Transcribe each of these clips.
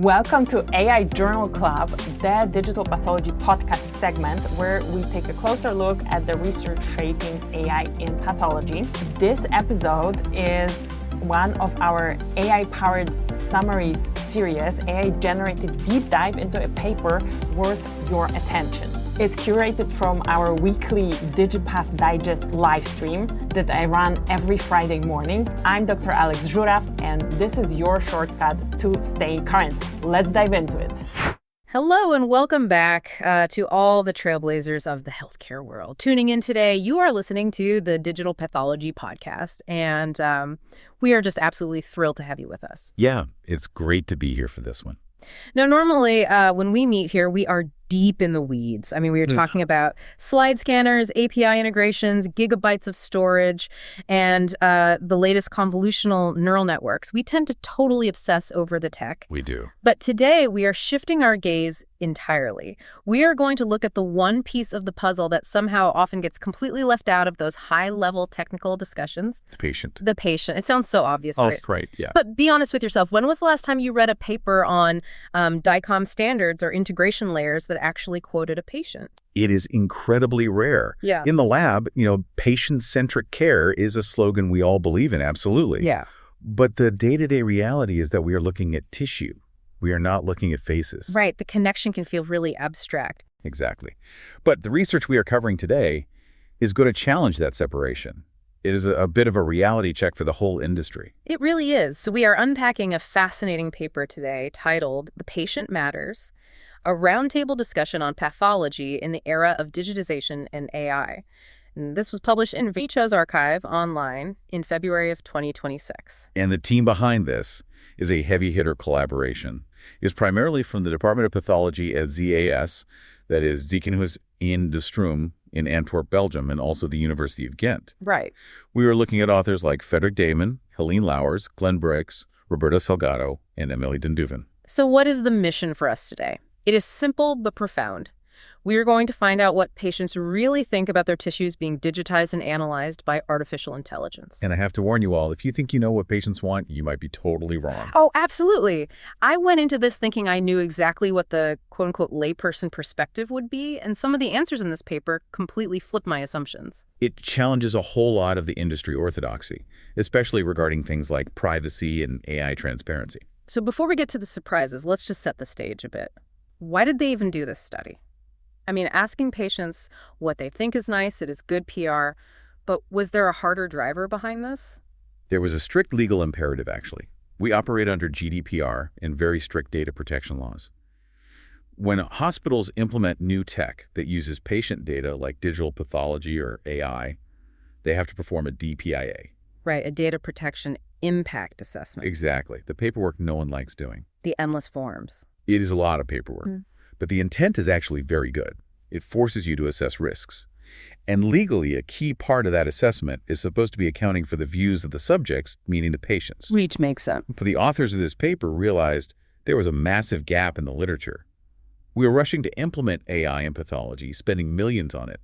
Welcome to AI Journal Club, the Digital Pathology podcast segment where we take a closer look at the research shaping AI in pathology. This episode is one of our AI-powered summaries series, AI-generated deep dive into a paper worth your attention. It's curated from our weekly DigiPath Digest live stream that I run every Friday morning. I'm Dr. Alex Żuraw, and this is your shortcut to stay current. Let's dive into it. Hello and welcome back to all the trailblazers of the healthcare world. Tuning in today, you are listening to the Digital Pathology podcast, and we are just absolutely thrilled to have you with us. Yeah, it's great to be here for this one. Now, normally when we meet here, we are deep in the weeds. I mean, we are talking about slide scanners, API integrations, gigabytes of storage, and the latest convolutional neural networks. We tend to totally obsess over the tech. We do. But today, we are shifting our gaze entirely. We are going to look at the one piece of the puzzle that somehow often gets completely left out of those high-level technical discussions. The patient. The patient. It sounds so obvious, right? Right, yeah. But be honest with yourself. When was the last time you read a paper on DICOM standards or integration layers that actually quoted a patient? It is incredibly rare. Yeah. In the lab, patient-centric care is a slogan we all believe in, absolutely. Yeah. But the day-to-day reality is that we are looking at tissue. We are not looking at faces. Right. The connection can feel really abstract. Exactly. But the research we are covering today is going to challenge that separation. It is a bit of a reality check for the whole industry. It really is. So we are unpacking a fascinating paper today titled "The Patient Matters: A Roundtable Discussion on Pathology in the Era of Digitization and AI." And this was published in VHO's archive online in February of 2026. And the team behind this is a heavy-hitter collaboration. It's primarily from the Department of Pathology at ZAS, that is Ziekenhuis in de Stroom in Antwerp, Belgium, and also the University of Ghent. Right. We were looking at authors like Frederik Damon, Helene Lauwers, Glenn Briggs, Roberto Salgado, and Emily Denduven. So what is the mission for us today? It is simple but profound. We are going to find out what patients really think about their tissues being digitized and analyzed by artificial intelligence. And I have to warn you all, if you think you know what patients want, you might be totally wrong. Oh, absolutely. I went into this thinking I knew exactly what the quote-unquote layperson perspective would be, and some of the answers in this paper completely flip my assumptions. It challenges a whole lot of the industry orthodoxy, especially regarding things like privacy and AI transparency. So before we get to the surprises, let's just set the stage a bit. Why did they even do this study? I mean, asking patients what they think is nice, it is good PR, but was there a harder driver behind this? There was a strict legal imperative, actually. We operate under GDPR and very strict data protection laws. When hospitals implement new tech that uses patient data like digital pathology or AI, they have to perform a DPIA. Right, a data protection impact assessment. Exactly. The paperwork no one likes doing. The endless forms. It is a lot of paperwork. But the intent is actually very good. It forces you to assess risks. And legally, a key part of that assessment is supposed to be accounting for the views of the subjects, meaning the patients. Which makes sense. But the authors of this paper realized there was a massive gap in the literature. We were rushing to implement AI in pathology, spending millions on it.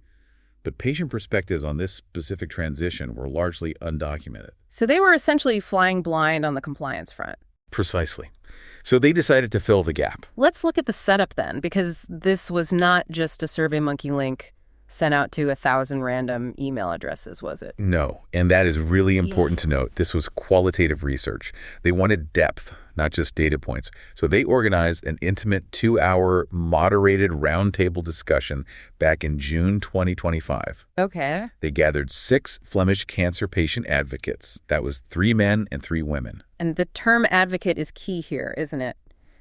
But patient perspectives on this specific transition were largely undocumented. So they were essentially flying blind on the compliance front. Precisely. So they decided to fill the gap. Let's look at the setup then, because this was not just a SurveyMonkey link sent out to 1,000 random email addresses, was it? No, and that is really important to note. This was qualitative research. They wanted depth, not just data points. So they organized an intimate 2-hour moderated roundtable discussion back in June 2025. Okay. They gathered 6 Flemish cancer patient advocates. That was 3 men and 3 women. And the term advocate is key here, isn't it?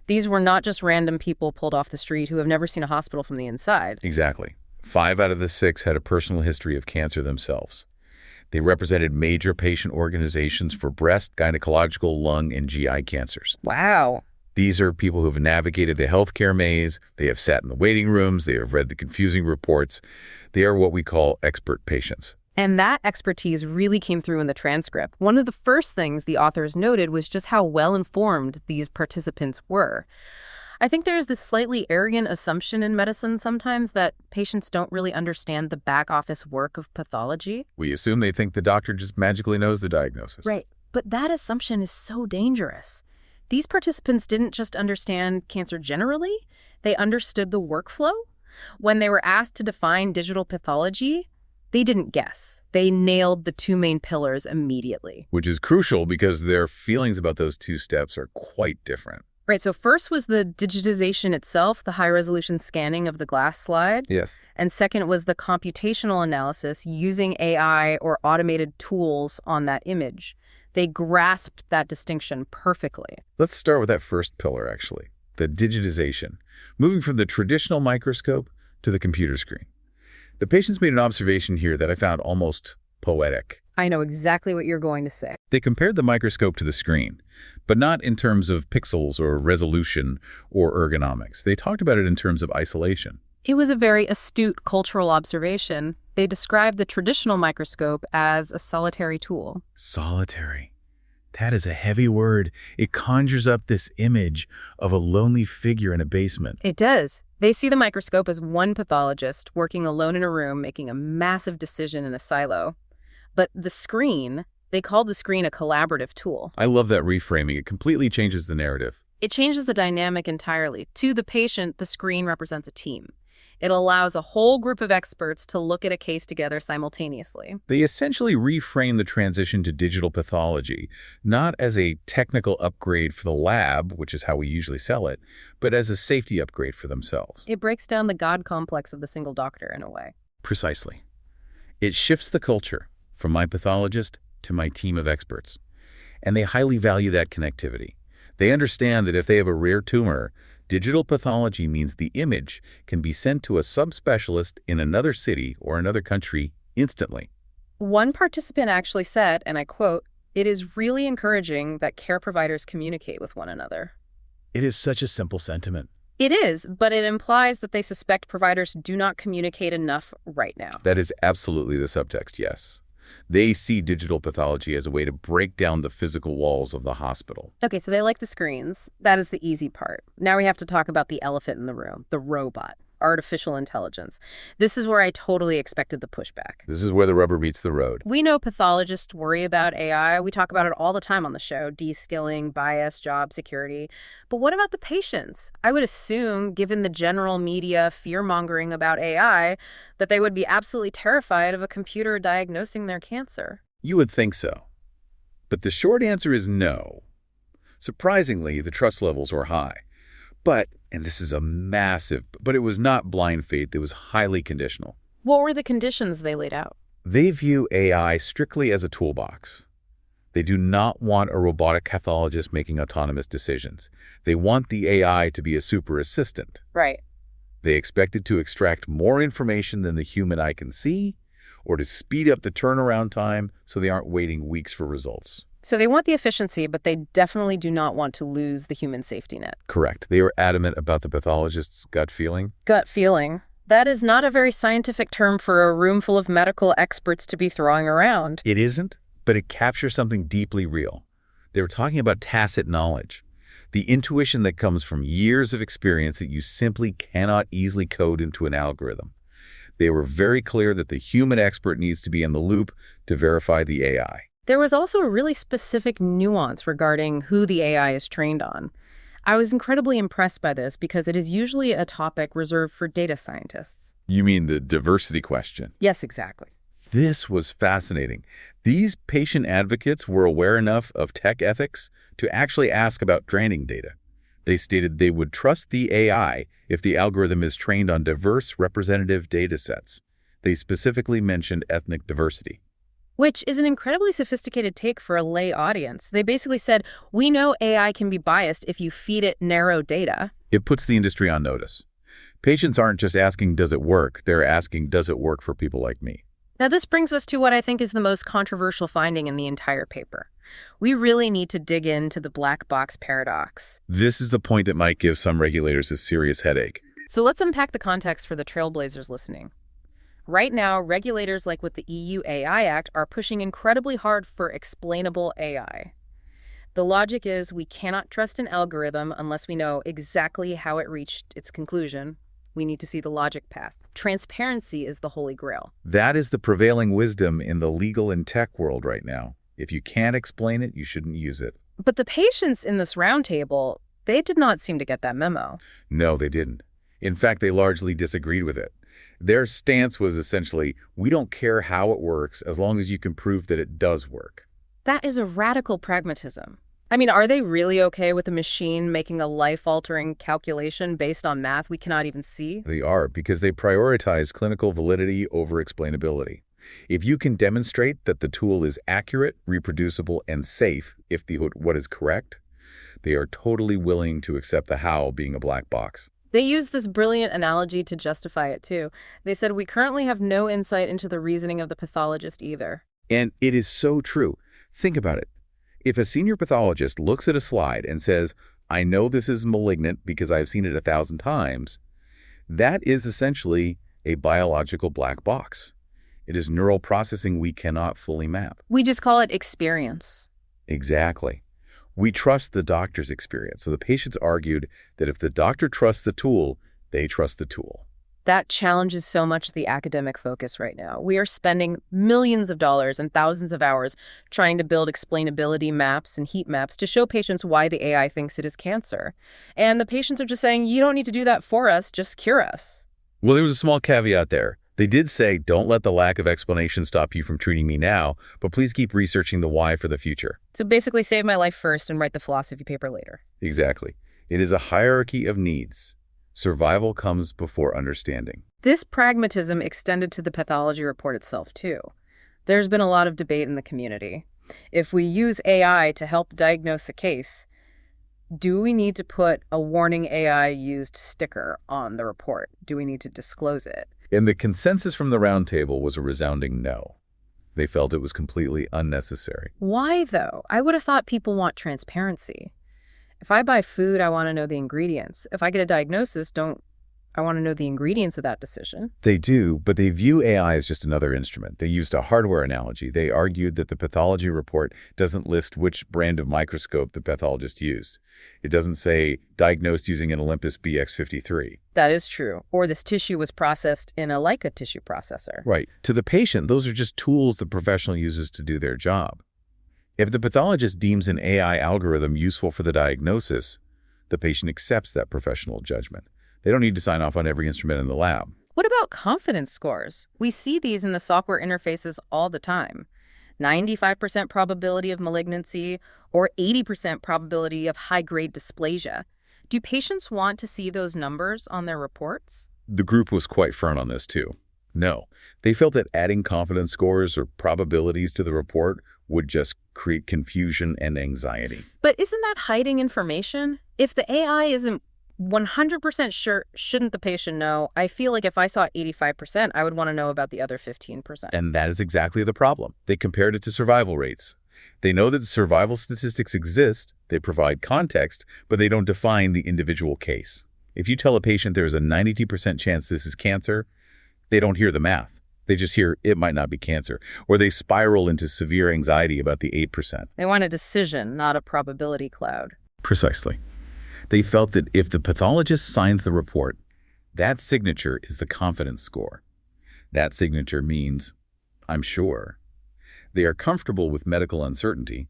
These were not just random people pulled off the street who have never seen a hospital from the inside. Exactly. 5 out of the 6 had a personal history of cancer themselves. They represented major patient organizations for breast, gynecological, lung, and GI cancers. Wow. These are people who have navigated the healthcare maze. They have sat in the waiting rooms. They have read the confusing reports. They are what we call expert patients. And that expertise really came through in the transcript. One of the first things the authors noted was just how well-informed these participants were. I think there's this slightly arrogant assumption in medicine sometimes that patients don't really understand the back office work of pathology. We assume they think the doctor just magically knows the diagnosis. Right. But that assumption is so dangerous. These participants didn't just understand cancer generally, they understood the workflow. When they were asked to define digital pathology, they didn't guess. They nailed the two main pillars immediately. Which is crucial because their feelings about those two steps are quite different. Right, so first was the digitization itself, the high-resolution scanning of the glass slide. Yes. And second was the computational analysis using AI or automated tools on that image. They grasped that distinction perfectly. Let's start with that first pillar, actually, the digitization, moving from the traditional microscope to the computer screen. The patients made an observation here that I found almost poetic. I know exactly what you're going to say. They compared the microscope to the screen, but not in terms of pixels or resolution or ergonomics. They talked about it in terms of isolation. It was a very astute cultural observation. They described the traditional microscope as a solitary tool. Solitary. That is a heavy word. It conjures up this image of a lonely figure in a basement. It does. They see the microscope as one pathologist working alone in a room, making a massive decision in a silo. But the screen, they called the screen a collaborative tool. I love that reframing. It completely changes the narrative. It changes the dynamic entirely. To the patient, the screen represents a team. It allows a whole group of experts to look at a case together simultaneously. They essentially reframe the transition to digital pathology, not as a technical upgrade for the lab, which is how we usually sell it, but as a safety upgrade for themselves. It breaks down the God complex of the single doctor in a way. Precisely. It shifts the culture from my pathologist to my team of experts. And they highly value that connectivity. They understand that if they have a rare tumor, digital pathology means the image can be sent to a subspecialist in another city or another country instantly. One participant actually said, and I quote, "It is really encouraging that care providers communicate with one another." It is such a simple sentiment. It is, but it implies that they suspect providers do not communicate enough right now. That is absolutely the subtext, yes. They see digital pathology as a way to break down the physical walls of the hospital. Okay, so they like the screens. That is the easy part. Now we have to talk about the elephant in the room, the robot, artificial intelligence. This is where I totally expected the pushback. This is where the rubber meets the road. We know pathologists worry about AI. We talk about it all the time on the show, de-skilling, bias, job security. But what about the patients? I would assume, given the general media fear-mongering about AI, that they would be absolutely terrified of a computer diagnosing their cancer. You would think so. But the short answer is no. Surprisingly, the trust levels were high. But, and this is a massive, but it was not blind faith, it was highly conditional. What were the conditions they laid out? They view AI strictly as a toolbox. They do not want a robotic pathologist making autonomous decisions. They want the AI to be a super assistant. Right. They expect it to extract more information than the human eye can see, or to speed up the turnaround time so they aren't waiting weeks for results. So they want the efficiency, but they definitely do not want to lose the human safety net. Correct. They were adamant about the pathologist's gut feeling. Gut feeling. That is not a very scientific term for a room full of medical experts to be throwing around. It isn't, but it captures something deeply real. They were talking about tacit knowledge, the intuition that comes from years of experience that you simply cannot easily code into an algorithm. They were very clear that the human expert needs to be in the loop to verify the AI. There was also a really specific nuance regarding who the AI is trained on. I was incredibly impressed by this because it is usually a topic reserved for data scientists. You mean the diversity question? Yes, exactly. This was fascinating. These patient advocates were aware enough of tech ethics to actually ask about training data. They stated they would trust the AI if the algorithm is trained on diverse representative data sets. They specifically mentioned ethnic diversity. Which is an incredibly sophisticated take for a lay audience. They basically said, we know AI can be biased if you feed it narrow data. It puts the industry on notice. Patients aren't just asking, does it work? They're asking, does it work for people like me? Now, this brings us to what I think is the most controversial finding in the entire paper. We really need to dig into the black box paradox. This is the point that might give some regulators a serious headache. So let's unpack the context for the trailblazers listening. Right now, regulators like with the EU AI Act are pushing incredibly hard for explainable AI. The logic is we cannot trust an algorithm unless we know exactly how it reached its conclusion. We need to see the logic path. Transparency is the holy grail. That is the prevailing wisdom in the legal and tech world right now. If you can't explain it, you shouldn't use it. But the patients in this roundtable, they did not seem to get that memo. No, they didn't. In fact, they largely disagreed with it. Their stance was essentially, we don't care how it works as long as you can prove that it does work. That is a radical pragmatism. I mean, are they really okay with a machine making a life-altering calculation based on math we cannot even see? They are, because they prioritize clinical validity over explainability. If you can demonstrate that the tool is accurate, reproducible, and safe if the what is correct, they are totally willing to accept the how being a black box. They used this brilliant analogy to justify it, too. They said, we currently have no insight into the reasoning of the pathologist either. And it is so true. Think about it. If a senior pathologist looks at a slide and says, I know this is malignant because I've seen it 1,000 times, that is essentially a biological black box. It is neural processing we cannot fully map. We just call it experience. Exactly. We trust the doctor's experience. So the patients argued that if the doctor trusts the tool, they trust the tool. That challenges so much the academic focus right now. We are spending millions of dollars and thousands of hours trying to build explainability maps and heat maps to show patients why the AI thinks it is cancer. And the patients are just saying, you don't need to do that for us, just cure us. Well, there was a small caveat there. They did say, don't let the lack of explanation stop you from treating me now, but please keep researching the why for the future. So basically save my life first and write the philosophy paper later. Exactly. It is a hierarchy of needs. Survival comes before understanding. This pragmatism extended to the pathology report itself, too. There's been a lot of debate in the community. If we use AI to help diagnose a case, do we need to put a warning AI used sticker on the report? Do we need to disclose it? And the consensus from the roundtable was a resounding no. They felt it was completely unnecessary. Why, though? I would have thought people want transparency. If I buy food, I want to know the ingredients. If I get a diagnosis, I want to know the ingredients of that decision. They do, but they view AI as just another instrument. They used a hardware analogy. They argued that the pathology report doesn't list which brand of microscope the pathologist used. It doesn't say diagnosed using an Olympus BX53. That is true. Or this tissue was processed in a Leica tissue processor. Right. To the patient, those are just tools the professional uses to do their job. If the pathologist deems an AI algorithm useful for the diagnosis, the patient accepts that professional judgment. They don't need to sign off on every instrument in the lab. What about confidence scores? We see these in the software interfaces all the time. 95% probability of malignancy or 80% probability of high-grade dysplasia. Do patients want to see those numbers on their reports? The group was quite firm on this too. No, they felt that adding confidence scores or probabilities to the report would just create confusion and anxiety. But isn't that hiding information? If the AI isn't 100% sure, shouldn't the patient know? I feel like if I saw 85%, I would want to know about the other 15%. And that is exactly the problem. They compared it to survival rates. They know that survival statistics exist, they provide context, but they don't define the individual case. If you tell a patient there's a 92% chance this is cancer, they don't hear the math. They just hear it might not be cancer, or they spiral into severe anxiety about the 8%. They want a decision, not a probability cloud. Precisely. They felt that if the pathologist signs the report, that signature is the confidence score. That signature means, I'm sure. They are comfortable with medical uncertainty,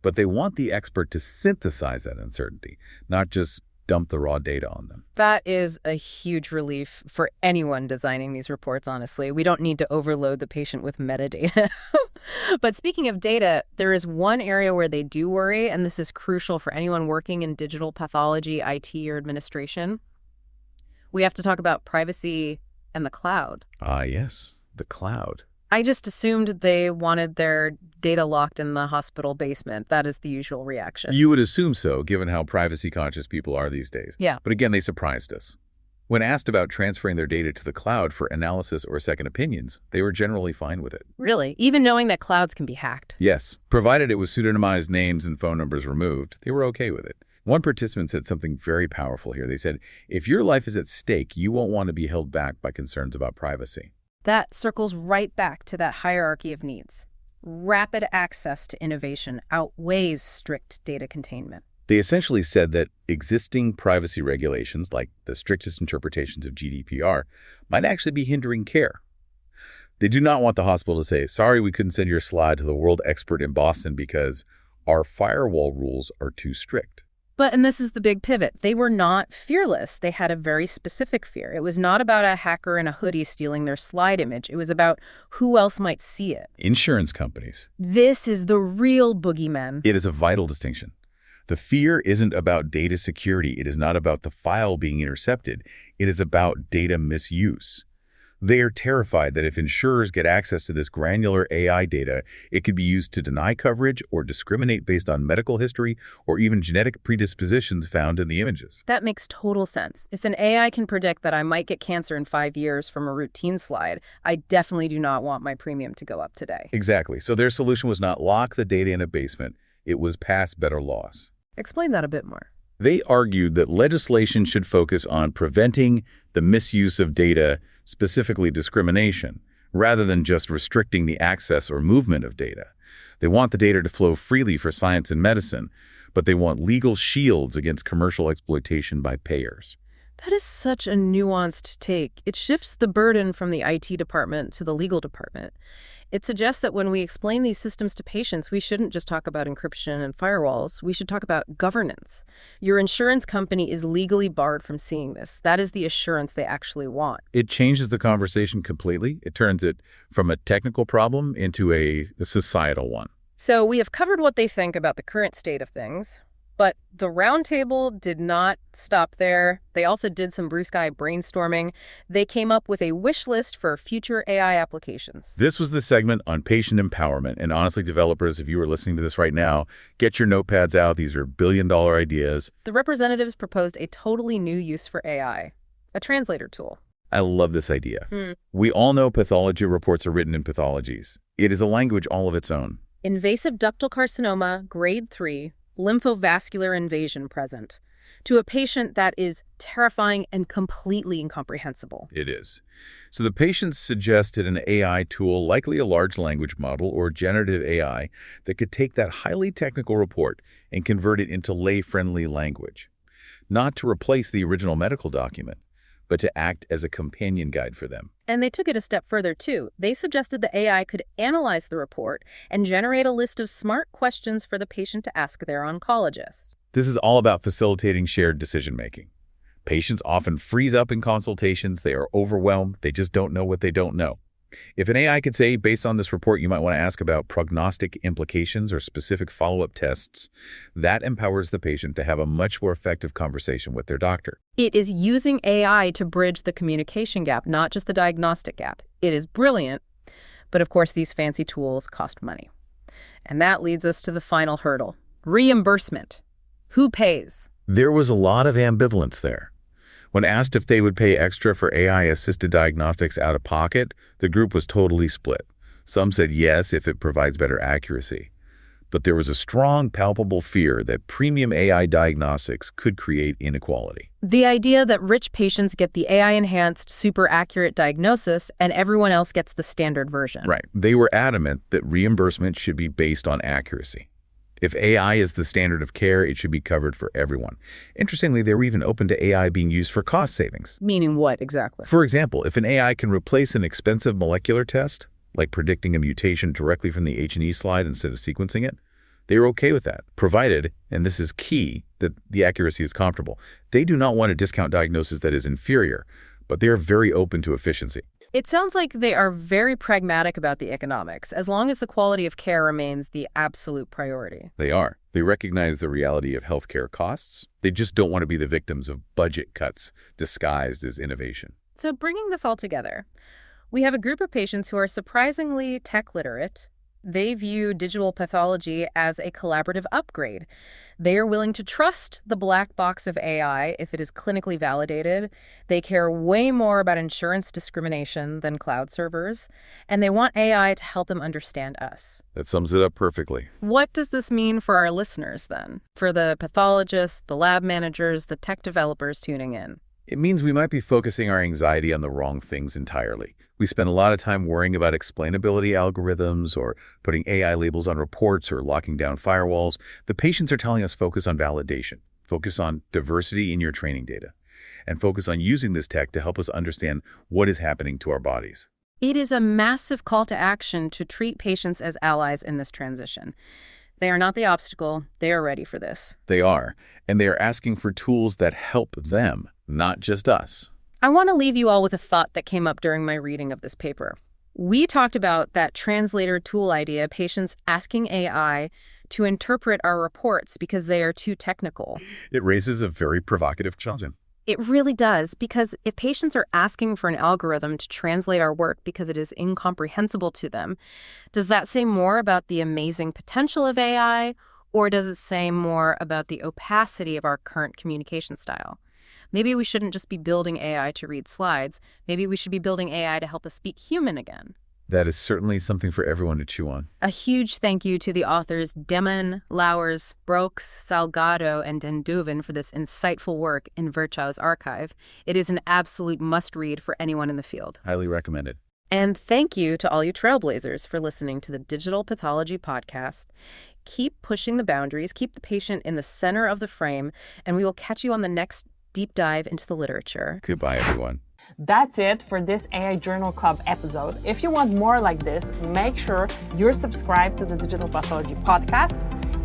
but they want the expert to synthesize that uncertainty, not just dump the raw data on them. That is a huge relief for anyone designing these reports, honestly. We don't need to overload the patient with metadata. But speaking of data, there is one area where they do worry, and this is crucial for anyone working in digital pathology, IT, or administration. We have to talk about privacy and the cloud. Ah, yes, the cloud. I just assumed they wanted their data locked in the hospital basement. That is the usual reaction. You would assume so, given how privacy-conscious people are these days. Yeah. But again, they surprised us. When asked about transferring their data to the cloud for analysis or second opinions, they were generally fine with it. Really? Even knowing that clouds can be hacked? Yes. Provided it was pseudonymized names and phone numbers removed, they were okay with it. One participant said something very powerful here. They said, if your life is at stake, you won't want to be held back by concerns about privacy. That circles right back to that hierarchy of needs. Rapid access to innovation outweighs strict data containment. They essentially said that existing privacy regulations, like the strictest interpretations of GDPR, might actually be hindering care. They do not want the hospital to say, sorry, we couldn't send your slide to the world expert in Boston because Our firewall rules are too strict. But, and this is the big pivot, they were not fearless. They had a very specific fear. It was not about a hacker in a hoodie stealing their slide image. It was about who else might see it. Insurance companies. This is the real boogeyman. It is a vital distinction. The fear isn't about data security. It is not about the file being intercepted. It is about data misuse. They are terrified that if insurers get access to this granular AI data, it could be used to deny coverage or discriminate based on medical history or even genetic predispositions found in the images. That makes total sense. If an AI can predict that I might get cancer in 5 years from a routine slide, I definitely do not want my premium to go up today. Exactly. So their solution was not lock the data in a basement. It was pass better laws. Explain that a bit more. They argued that legislation should focus on preventing the misuse of data, specifically discrimination, rather than just restricting the access or movement of data. They want the data to flow freely for science and medicine, but they want legal shields against commercial exploitation by payers. That is such a nuanced take. It shifts the burden from the IT department to the legal department. It suggests that when we explain these systems to patients, we shouldn't just talk about encryption and firewalls. We should talk about governance. Your insurance company is legally barred from seeing this. That is the assurance they actually want. It changes the conversation completely. It turns it from a technical problem into a societal one. So we have covered what they think about the current state of things. But the roundtable did not stop there. They also did some blue sky brainstorming. They came up with a wish list for future AI applications. This was the segment on patient empowerment. And honestly, developers, if you are listening to this right now, get your notepads out. These are billion-dollar ideas. The representatives proposed a totally new use for AI, a translator tool. I love this idea. We all know pathology reports are written in pathologies. It is a language all of its own. Invasive ductal carcinoma, grade 3. Lymphovascular invasion present, to a patient that is terrifying and completely incomprehensible. It is. So the patients suggested an AI tool, likely a large language model or generative AI, that could take that highly technical report and convert it into lay-friendly language. Not to replace the original medical document, but to act as a companion guide for them. And they took it a step further, too. They suggested the AI could analyze the report and generate a list of smart questions for the patient to ask their oncologist. This is all about facilitating shared decision-making. Patients often freeze up in consultations. They are overwhelmed. They just don't know what they don't know. If an AI could say, based on this report, you might want to ask about prognostic implications or specific follow-up tests, that empowers the patient to have a much more effective conversation with their doctor. It is using AI to bridge the communication gap, not just the diagnostic gap. It is brilliant, but of course these fancy tools cost money. And that leads us to the final hurdle, reimbursement. Who pays? There was a lot of ambivalence there. When asked if they would pay extra for AI-assisted diagnostics out of pocket, the group was totally split. Some said yes if it provides better accuracy. But there was a strong, palpable fear that premium AI diagnostics could create inequality. The idea that rich patients get the AI-enhanced, super-accurate diagnosis and everyone else gets the standard version. Right. They were adamant that reimbursement should be based on accuracy. If AI is the standard of care, it should be covered for everyone. Interestingly, they were even open to AI being used for cost savings. Meaning what exactly? For example, if an AI can replace an expensive molecular test, like predicting a mutation directly from the H&E slide instead of sequencing it, they are okay with that, provided, and this is key, that the accuracy is comparable. They do not want to discount diagnosis that is inferior, but they are very open to efficiency. It sounds like they are very pragmatic about the economics, as long as the quality of care remains the absolute priority. They are. They recognize the reality of healthcare costs. They just don't want to be the victims of budget cuts disguised as innovation. So bringing this all together, we have a group of patients who are surprisingly tech literate. They view digital pathology as a collaborative upgrade. They are willing to trust the black box of AI if it is clinically validated. They care way more about insurance discrimination than cloud servers, and they want AI to help them understand us. That sums it up perfectly. What does this mean for our listeners, then? For the pathologists, the lab managers, the tech developers tuning in? It means we might be focusing our anxiety on the wrong things entirely. We spend a lot of time worrying about explainability algorithms or putting AI labels on reports or locking down firewalls. The patients are telling us focus on validation, focus on diversity in your training data, and focus on using this tech to help us understand what is happening to our bodies. It is a massive call to action to treat patients as allies in this transition. They are not the obstacle. They are ready for this. They are, and they are asking for tools that help them, not just us. I want to leave you all with a thought that came up during my reading of this paper. We talked about that translator tool idea, patients asking AI to interpret our reports because they are too technical. It raises a very provocative question. It really does, because if patients are asking for an algorithm to translate our work because it is incomprehensible to them, does that say more about the amazing potential of AI, or does it say more about the opacity of our current communication style? Maybe we shouldn't just be building AI to read slides. Maybe we should be building AI to help us speak human again. That is certainly something for everyone to chew on. A huge thank you to the authors Demon, Lowers, Brooks, Salgado, and Den Duvin for this insightful work in Virchow's archive. It is an absolute must-read for anyone in the field. Highly recommended. And thank you to all you trailblazers for listening to the Digital Pathology podcast. Keep pushing the boundaries, keep the patient in the center of the frame, and we will catch you on the next deep dive into the literature. Goodbye, everyone. That's it for this AI Journal Club episode. If you want more like this, make sure you're subscribed to the Digital Pathology podcast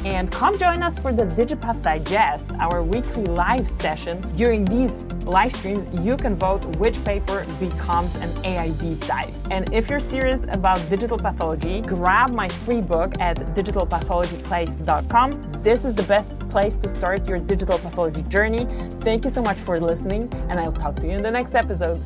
and come join us for the DigiPath Digest, our weekly live session. During these live streams, you can vote which paper becomes an AI deep dive. And if you're serious about digital pathology, grab my free book at digitalpathologyplace.com. This is the best place to start your digital pathology journey. Thank you so much for listening, and I'll talk to you in the next episode.